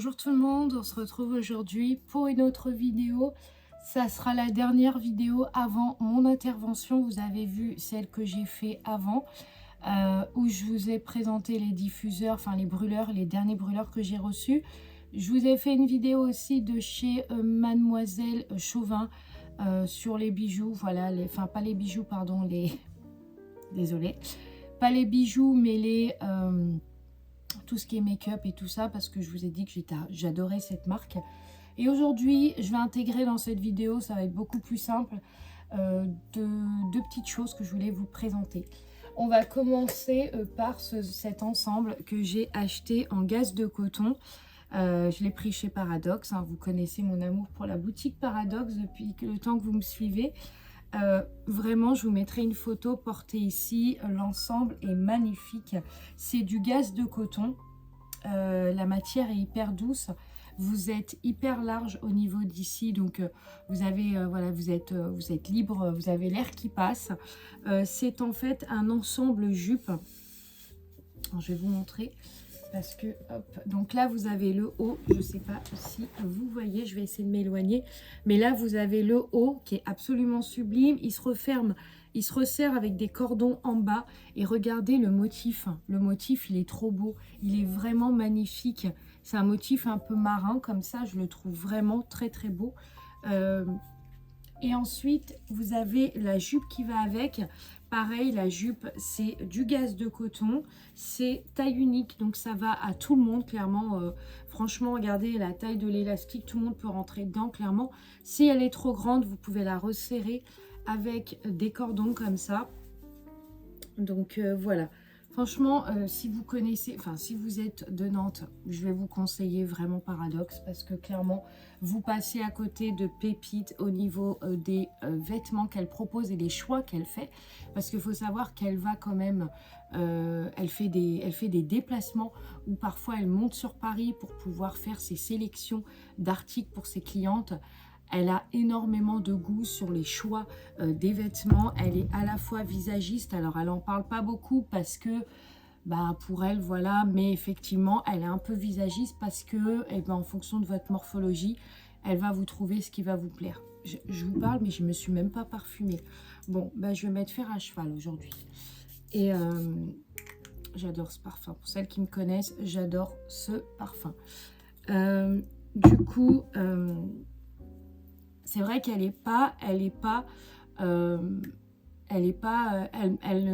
Bonjour tout le monde, on se retrouve aujourd'hui pour une autre vidéo. Ça sera la dernière vidéo avant mon intervention. Vous avez vu celle que j'ai fait avant, où je vous ai présenté les diffuseurs, enfin les brûleurs, les derniers brûleurs que j'ai reçus. Je vous ai fait une vidéo aussi de chez Mademoiselle Chauvin sur les bijoux, voilà, enfin pas les bijoux, pardon, les... Désolée, pas les bijoux, mais les... tout ce qui est make-up et tout ça, parce que je vous ai dit que j'adorais cette marque. Et aujourd'hui, je vais intégrer dans cette vidéo, ça va être beaucoup plus simple, deux petites choses que je voulais vous présenter. On va commencer par cet ensemble que j'ai acheté en gaze de coton. Je l'ai pris chez Paradoxe, hein. Vous connaissez mon amour pour la boutique Paradoxe depuis le temps que vous me suivez. Vraiment, je vous mettrai une photo portée ici. L'ensemble est magnifique. C'est du gaze de coton. La matière est hyper douce. Vous êtes hyper large au niveau d'ici, donc vous avez voilà, vous êtes libre, vous avez l'air qui passe. C'est en fait un ensemble jupe. Alors, je vais vous montrer. Parce que, hop, donc là, vous avez le haut. Je ne sais pas si vous voyez, je vais essayer de m'éloigner. Mais là, vous avez le haut qui est absolument sublime. Il se referme, il se resserre avec des cordons en bas. Et regardez le motif. Le motif, il est trop beau. Il est vraiment magnifique. C'est un motif un peu marin, comme ça. Je le trouve vraiment très, très beau. Et ensuite, vous avez la jupe qui va avec. Pareil, la jupe, c'est du gaze de coton. C'est taille unique, donc ça va à tout le monde, clairement. Franchement, regardez la taille de l'élastique. Tout le monde peut rentrer dedans, clairement. Si elle est trop grande, vous pouvez la resserrer avec des cordons comme ça. Donc, voilà. Franchement, si vous connaissez, enfin si vous êtes de Nantes, je vais vous conseiller vraiment Paradoxe parce que clairement, vous passez à côté de pépites au niveau des vêtements qu'elle propose et des choix qu'elle fait. Parce qu'il faut savoir qu'elle va quand même, elle fait des déplacements où parfois elle monte sur Paris pour pouvoir faire ses sélections d'articles pour ses clientes. Elle a énormément de goût sur les choix des vêtements. Elle est à la fois visagiste. Alors, elle n'en parle pas beaucoup parce que, bah, pour elle, voilà. Mais effectivement, elle est un peu visagiste parce que, eh ben, en fonction de votre morphologie, elle va vous trouver ce qui va vous plaire. Je vous parle, mais je ne me suis même pas parfumée. Bon, bah, je vais mettre fer à cheval aujourd'hui. Et j'adore ce parfum. Pour celles qui me connaissent, j'adore ce parfum. Du coup... c'est vrai qu'elle ne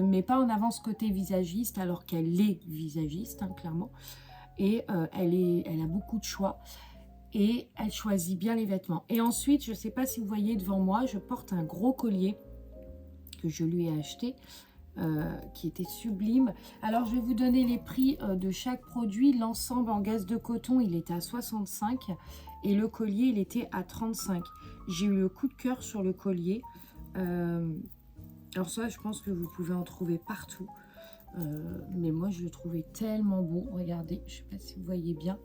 met pas en avant ce côté visagiste alors qu'elle est visagiste, hein, clairement. Et elle a beaucoup de choix et elle choisit bien les vêtements. Et ensuite, je ne sais pas si vous voyez devant moi, je porte un gros collier que je lui ai acheté. Qui était sublime. Alors je vais vous donner les prix de chaque produit. L'ensemble en gaze de coton, il était à 65 et le collier, il était à 35. J'ai eu le coup de cœur sur le collier. Alors ça, je pense que vous pouvez en trouver partout. Mais moi, je le trouvais tellement beau. Regardez, je ne sais pas si vous voyez bien.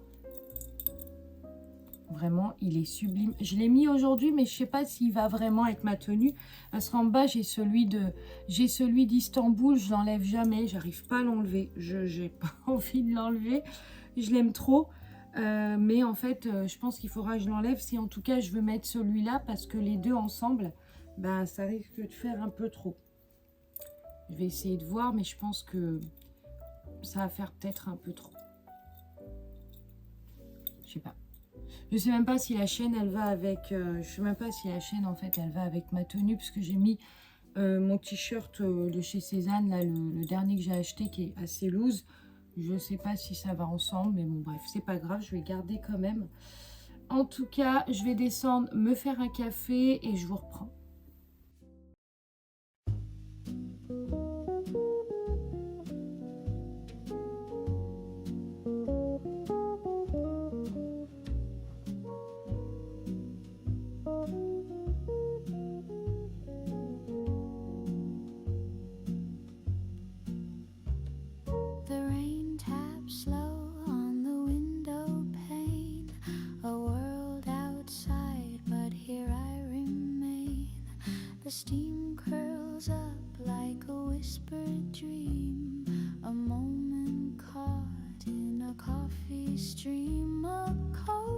Vraiment, il est sublime. Je l'ai mis aujourd'hui, mais je ne sais pas s'il va vraiment avec ma tenue. Parce qu'en bas, j'ai celui d'Istanbul. Je l'enlève jamais. J'arrive pas à l'enlever. Je n'ai pas envie de l'enlever. Je l'aime trop. Mais en fait, je pense qu'il faudra que je l'enlève. Si en tout cas, je veux mettre celui-là. Parce que les deux ensemble, ben, ça risque de faire un peu trop. Je vais essayer de voir, mais je pense que ça va faire peut-être un peu trop. Je sais pas. Je sais même pas si la chaîne elle va avec. Je sais même pas si la chaîne en fait elle va avec ma tenue puisque j'ai mis mon t-shirt de chez Cézanne là, le dernier que j'ai acheté qui est assez loose. Je sais pas si ça va ensemble, mais bon bref c'est pas grave, je vais garder quand même. En tout cas, je vais descendre me faire un café et je vous reprends. Steam curls up like a whispered dream, a moment caught in a coffee stream, a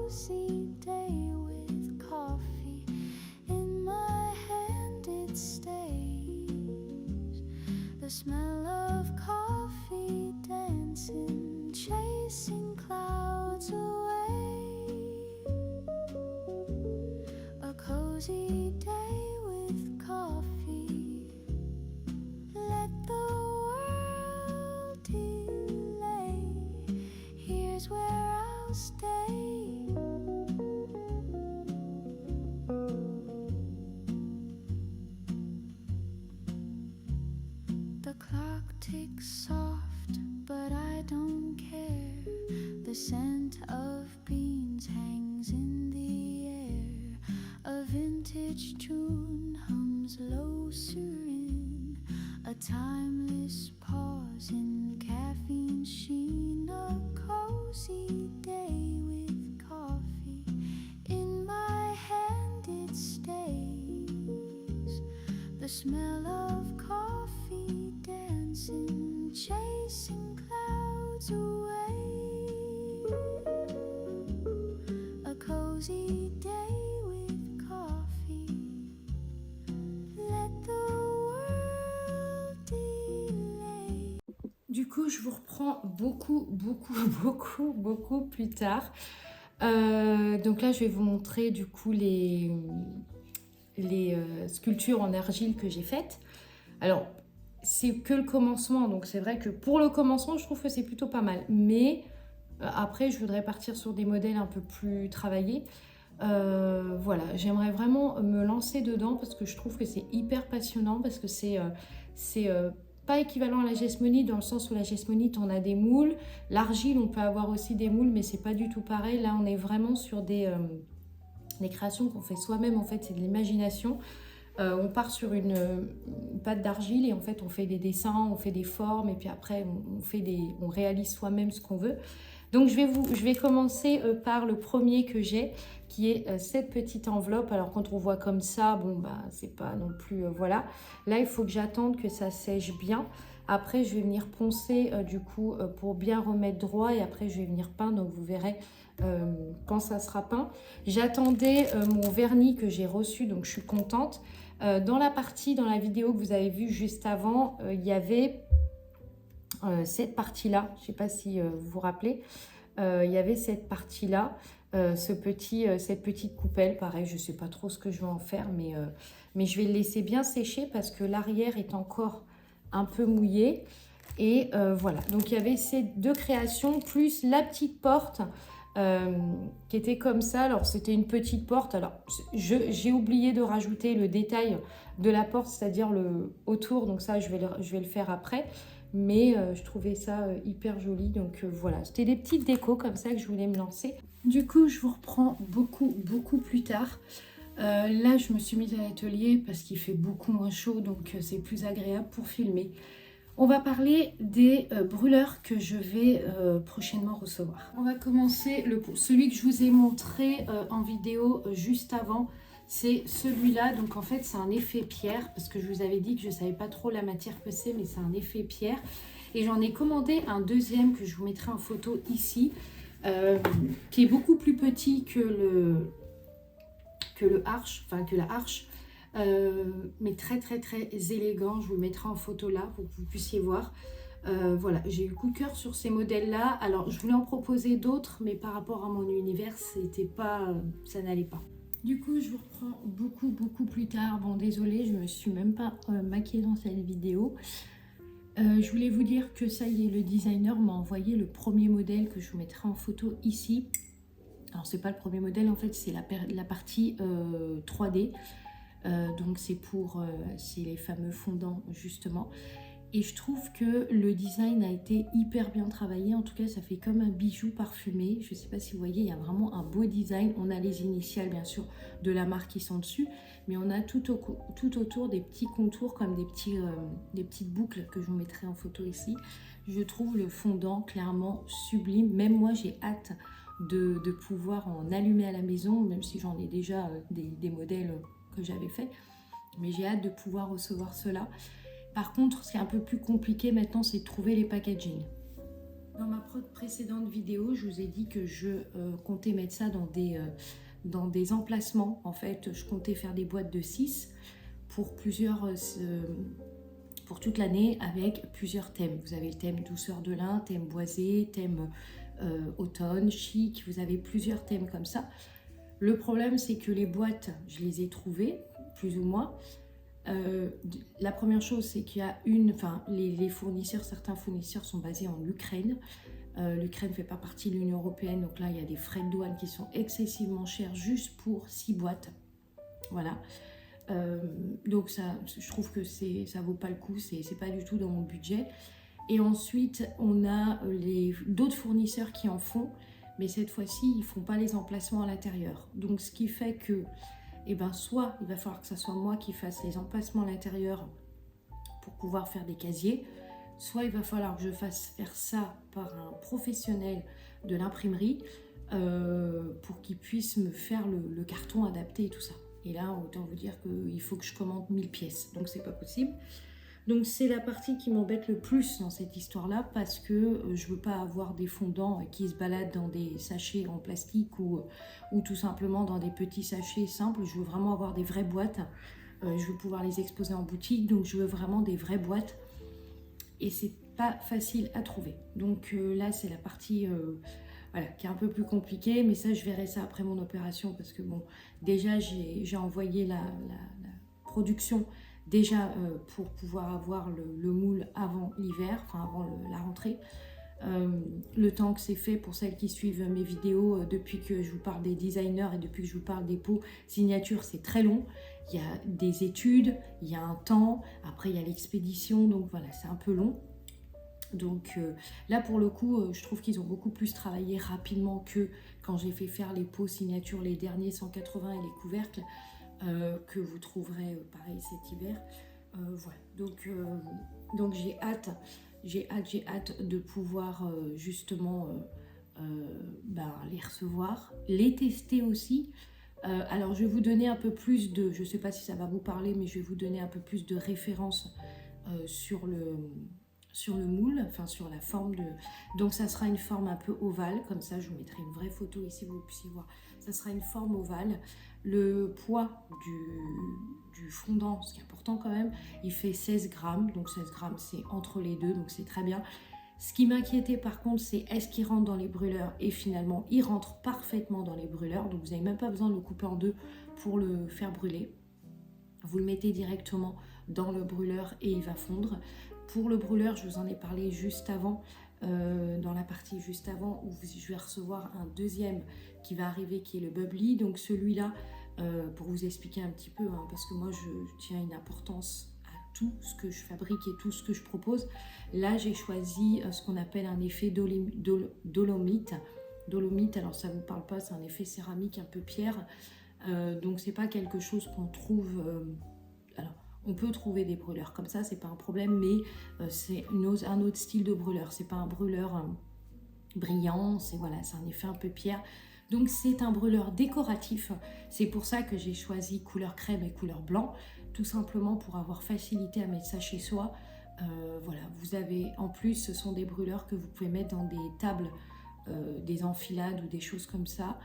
cozy day with coffee in my hand, it stays. The smell of coffee dancing, chasing clouds away. A cozy day with coffee. Let the world delay. Here's where I'll stay. The clock ticks soft, but I don't care. The scent of beans hangs in the air. A vintage tune hums low serene. A timeless pause in caffeine sheen. A cozy day with coffee in my hand, it stays. The smell of coffee dancing, chasing clouds away. A cozy day with coffee. Let the world delay. Du coup, je vous reprends beaucoup plus tard. Donc là, je vais vous montrer du coup les sculptures en argile que j'ai faites. Alors, c'est que le commencement, donc c'est vrai que pour le commencement, je trouve que c'est plutôt pas mal. Mais après, je voudrais partir sur des modèles un peu plus travaillés. Voilà, j'aimerais vraiment me lancer dedans parce que je trouve que c'est hyper passionnant, parce que c'est pas équivalent à la Jesmonite dans le sens où la Jesmonite, on a des moules. L'argile, on peut avoir aussi des moules, mais c'est pas du tout pareil. Là, on est vraiment sur des créations qu'on fait soi-même, en fait, c'est de l'imagination. On part sur une pâte d'argile et en fait on fait des dessins, on fait des formes et puis après on réalise soi-même ce qu'on veut. Donc je vais commencer par le premier que j'ai, qui est cette petite enveloppe. Alors quand on voit comme ça, bon bah c'est pas non plus voilà. Là il faut que j'attende que ça sèche bien. Après je vais venir poncer du coup pour bien remettre droit et après je vais venir peindre, donc vous verrez quand ça sera peint. J'attendais mon vernis que j'ai reçu, donc je suis contente. Dans la vidéo que vous avez vue juste avant, il y avait cette partie-là, je ne sais pas si vous vous rappelez, il y avait cette partie-là, cette petite coupelle, pareil, je ne sais pas trop ce que je vais en faire, mais je vais le laisser bien sécher parce que l'arrière est encore un peu mouillé. Et voilà, donc il y avait ces deux créations, plus la petite porte qui était comme ça. Alors c'était une petite porte, alors j'ai oublié de rajouter le détail de la porte, c'est-à-dire le autour, donc ça je vais le faire après, mais je trouvais ça hyper joli, donc voilà, c'était des petites décos comme ça que je voulais me lancer. Du coup je vous reprends beaucoup plus tard. Là je me suis mise à l'atelier parce qu'il fait beaucoup moins chaud, donc c'est plus agréable pour filmer. On va parler des brûleurs que je vais prochainement recevoir. On va commencer, celui que je vous ai montré en vidéo juste avant, c'est celui-là. Donc en fait c'est un effet pierre, parce que je vous avais dit que je ne savais pas trop la matière que c'est, mais c'est un effet pierre. Et j'en ai commandé un deuxième que je vous mettrai en photo ici, qui est beaucoup plus petit que la harche. Mais très élégant, je vous le mettrai en photo là pour que vous puissiez voir. Voilà, j'ai eu coup de cœur sur ces modèles là. Alors je voulais en proposer d'autres, mais par rapport à mon univers c'était pas, ça n'allait pas. Du coup je vous reprends beaucoup plus tard. Bon désolée, je me suis même pas maquillée dans cette vidéo. Je voulais vous dire que ça y est, le designer m'a envoyé le premier modèle que je vous mettrai en photo ici. Alors c'est pas le premier modèle, en fait c'est la partie 3D. Donc c'est les fameux fondants justement, et je trouve que le design a été hyper bien travaillé. En tout cas ça fait comme un bijou parfumé. Je sais pas si vous voyez, il y a vraiment un beau design. On a les initiales bien sûr de la marque qui sont dessus, mais on a tout autour des petits contours comme des petites boucles que je vous mettrai en photo ici. Je trouve le fondant clairement sublime. Même moi j'ai hâte de pouvoir en allumer à la maison, même si j'en ai déjà des modèles que j'avais fait, mais j'ai hâte de pouvoir recevoir cela. Par contre, ce qui est un peu plus compliqué maintenant, c'est de trouver les packaging. Dans ma précédente vidéo, je vous ai dit que je comptais mettre ça dans des emplacements. En fait, je comptais faire des boîtes de 6 pour pour toute l'année avec plusieurs thèmes. Vous avez le thème douceur de lin, thème boisé, thème automne, chic. Vous avez plusieurs thèmes comme ça. Le problème, c'est que les boîtes, je les ai trouvées, plus ou moins. La première chose, c'est qu'il y a les fournisseurs, certains fournisseurs sont basés en Ukraine. L'Ukraine ne fait pas partie de l'Union européenne, donc là, il y a des frais de douane qui sont excessivement chers juste pour 6 boîtes. Voilà. Donc ça, je trouve que ça vaut pas le coup, c'est pas du tout dans mon budget. Et ensuite, on a d'autres fournisseurs qui en font, mais cette fois-ci, ils font pas les emplacements à l'intérieur. Donc ce qui fait que soit il va falloir que ce soit moi qui fasse les emplacements à l'intérieur pour pouvoir faire des casiers, soit il va falloir que je fasse faire ça par un professionnel de l'imprimerie pour qu'il puisse me faire le carton adapté et tout ça. Et là, autant vous dire qu'il faut que je commande 1000 pièces, donc c'est pas possible. Donc c'est la partie qui m'embête le plus dans cette histoire-là, parce que je veux pas avoir des fondants qui se baladent dans des sachets en plastique ou tout simplement dans des petits sachets simples. Je veux vraiment avoir des vraies boîtes. Je veux pouvoir les exposer en boutique, donc je veux vraiment des vraies boîtes. Et c'est pas facile à trouver. Donc là, c'est la partie qui est un peu plus compliquée, mais ça, je verrai ça après mon opération, parce que bon, déjà, j'ai envoyé la production déjà pour pouvoir avoir le moule avant l'hiver, enfin avant la rentrée. Le temps que c'est fait, pour celles qui suivent mes vidéos, depuis que je vous parle des designers et depuis que je vous parle des pots signature, c'est très long. Il y a des études, il y a un temps, après il y a l'expédition, donc voilà, c'est un peu long. Donc là, pour le coup, je trouve qu'ils ont beaucoup plus travaillé rapidement que quand j'ai fait faire les pots signature, les derniers 180 et les couvercles, que vous trouverez pareil cet hiver. Voilà, donc j'ai hâte de pouvoir justement les recevoir, les tester aussi. Alors je vais vous donner un peu plus je ne sais pas si ça va vous parler, mais je vais vous donner un peu plus de références sur le moule, enfin sur la forme de... Donc ça sera une forme un peu ovale, comme ça je vous mettrai une vraie photo ici, vous puissiez voir. Ça sera une forme ovale. Le poids du fondant, ce qui est important quand même, il fait 16 grammes, donc 16 grammes c'est entre les deux, donc c'est très bien. Ce qui m'inquiétait par contre, c'est est-ce qu'il rentre dans les brûleurs, et finalement il rentre parfaitement dans les brûleurs, donc vous n'avez même pas besoin de le couper en deux pour le faire brûler. Vous le mettez directement dans le brûleur et il va fondre. Pour le brûleur, je vous en ai parlé juste avant, dans la partie juste avant, où je vais recevoir un deuxième qui va arriver, qui est le bubbly. Donc celui-là, pour vous expliquer un petit peu, parce que moi je tiens une importance à tout ce que je fabrique et tout ce que je propose. Là, j'ai choisi ce qu'on appelle un effet dolomite. Dolomite, alors ça ne vous parle pas, c'est un effet céramique un peu pierre. Donc c'est pas quelque chose qu'on trouve... alors on peut trouver des brûleurs comme ça, c'est pas un problème, mais c'est un autre style de brûleur. C'est pas un brûleur brillant, c'est un effet un peu pierre. Donc c'est un brûleur décoratif. C'est pour ça que j'ai choisi couleur crème et couleur blanc, tout simplement pour avoir facilité à mettre ça chez soi. Vous avez en plus, ce sont des brûleurs que vous pouvez mettre dans des tables, des enfilades ou des choses comme ça.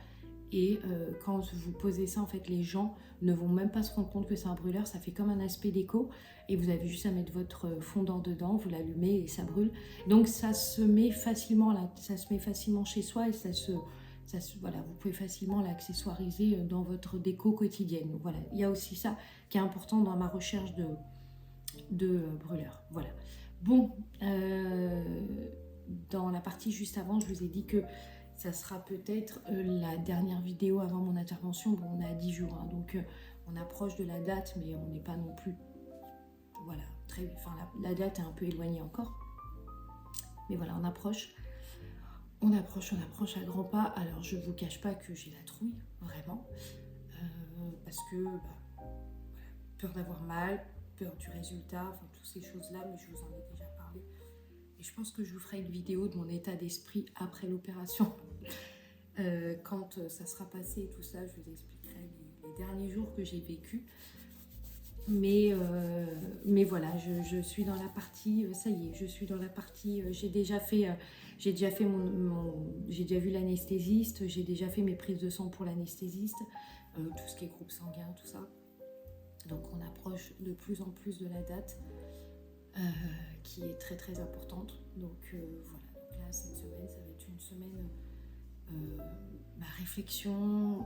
Et quand vous posez ça, en fait, les gens ne vont même pas se rendre compte que c'est un brûleur. Ça fait comme un aspect déco. Et vous avez juste à mettre votre fondant dedans, vous l'allumez et ça brûle. Donc ça se met facilement chez soi et vous pouvez facilement l'accessoiriser dans votre déco quotidienne. Donc voilà, il y a aussi ça qui est important dans ma recherche de brûleur. Voilà. Bon, dans la partie juste avant, je vous ai dit que ça sera peut-être la dernière vidéo avant mon intervention. Bon, on est à 10 jours, donc on approche de la date, mais on n'est pas non plus... Voilà, la date est un peu éloignée encore. Mais voilà, on approche à grands pas. Alors, je ne vous cache pas que j'ai la trouille, vraiment. Parce que, peur d'avoir mal, peur du résultat, enfin, toutes ces choses-là, mais je vous en ai déjà parlé. Et je pense que je vous ferai une vidéo de mon état d'esprit après l'opération. Quand ça sera passé et tout ça, je vous expliquerai les derniers jours que j'ai vécu. Mais voilà, je suis dans la partie, ça y est, je suis dans la partie, j'ai déjà vu l'anesthésiste, j'ai déjà fait mes prises de sang pour l'anesthésiste, tout ce qui est groupe sanguin, tout ça. Donc on approche de plus en plus de la date qui est très très importante. Donc voilà, donc là cette semaine, ça va être une semaine réflexion,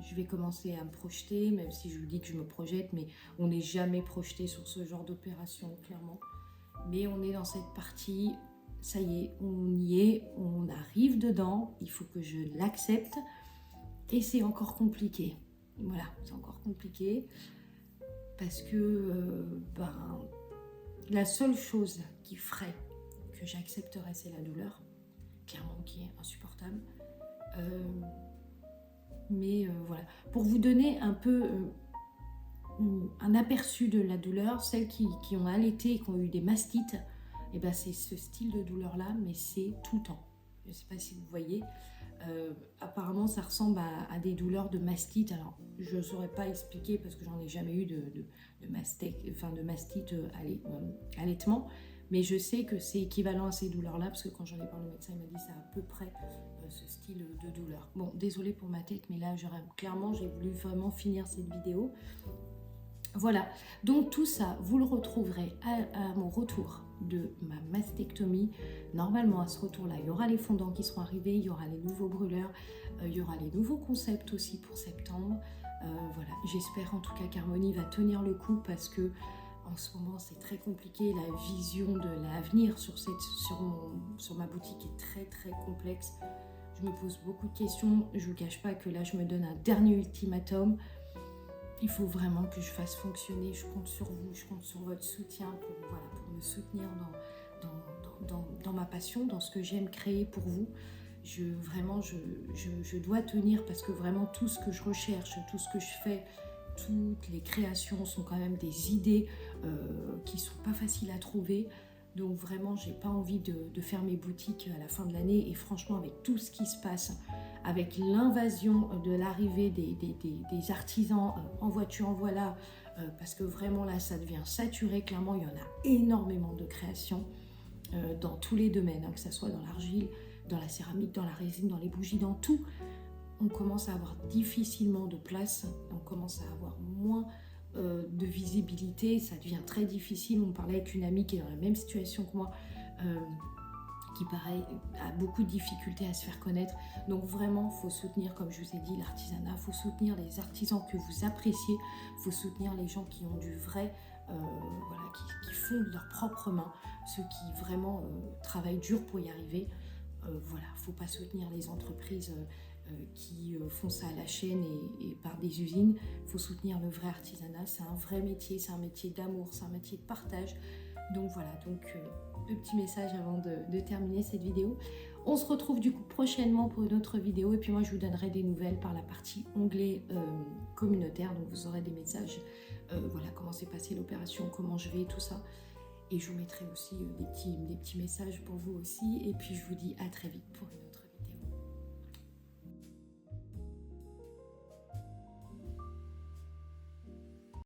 je vais commencer à me projeter, même si je vous dis que je me projette, mais on n'est jamais projeté sur ce genre d'opération, clairement. Mais on est dans cette partie, ça y est, on arrive dedans, il faut que je l'accepte, et c'est encore compliqué. Voilà, c'est encore compliqué, parce que la seule chose qui ferait que j'accepterais, c'est la douleur, clairement, qui est insupportable. Voilà, pour vous donner un peu un aperçu de la douleur, celles qui ont allaité et qui ont eu des mastites, et ben c'est ce style de douleur là, mais c'est tout le temps. Je ne sais pas si vous voyez, apparemment ça ressemble à des douleurs de mastite. Alors je ne saurais pas expliquer parce que j'en ai jamais eu de mastite allaitement, mais je sais que c'est équivalent à ces douleurs là parce que quand j'en ai parlé au médecin, il m'a dit c'est à peu près ce style de douleur. Bon, désolée pour ma tête, mais là clairement j'ai voulu vraiment finir cette vidéo. Voilà, donc tout ça, vous le retrouverez à mon retour de ma mastectomie. Normalement, à ce retour-là, il y aura les fondants qui seront arrivés, il y aura les nouveaux brûleurs, il y aura les nouveaux concepts aussi pour septembre. Voilà, j'espère en tout cas qu'Harmonie va tenir le coup parce que en ce moment, c'est très compliqué. La vision de l'avenir sur ma boutique est très très complexe. Je me pose beaucoup de questions. Je ne vous cache pas que là, je me donne un dernier ultimatum. Il faut vraiment que je fasse fonctionner. Je compte sur vous, je compte sur votre soutien pour me soutenir dans ma passion, dans ce que j'aime créer pour vous. Je dois tenir parce que vraiment tout ce que je recherche, tout ce que je fais, toutes les créations sont quand même des idées qui ne sont pas faciles à trouver. Donc vraiment, j'ai pas envie de faire mes boutiques à la fin de l'année. Et franchement, avec tout ce qui se passe, avec l'invasion de l'arrivée des artisans en voiture, en voilà, parce que vraiment là, ça devient saturé. Clairement, il y en a énormément de créations dans tous les domaines, hein, que ce soit dans l'argile, dans la céramique, dans la résine, dans les bougies, dans tout. On commence à avoir difficilement de place, on commence à avoir moins de visibilité, ça devient très difficile. On parlait avec une amie qui est dans la même situation que moi, qui pareil a beaucoup de difficultés à se faire connaître. Donc vraiment, il faut soutenir, comme je vous ai dit, l'artisanat, il faut soutenir les artisans que vous appréciez, il faut soutenir les gens qui ont du vrai, qui font de leurs propres mains, ceux qui vraiment travaillent dur pour y arriver. Il ne faut pas soutenir les entreprises qui font ça à la chaîne et par des usines. Il faut soutenir le vrai artisanat, c'est un vrai métier, c'est un métier d'amour, c'est un métier de partage. Donc voilà, le petit message avant de terminer cette vidéo. On se retrouve du coup prochainement pour une autre vidéo et puis moi je vous donnerai des nouvelles par la partie onglet communautaire, donc vous aurez des messages, comment s'est passée l'opération, comment je vais, tout ça. Et je vous mettrai aussi des petits messages pour vous aussi et puis je vous dis à très vite pour une autre.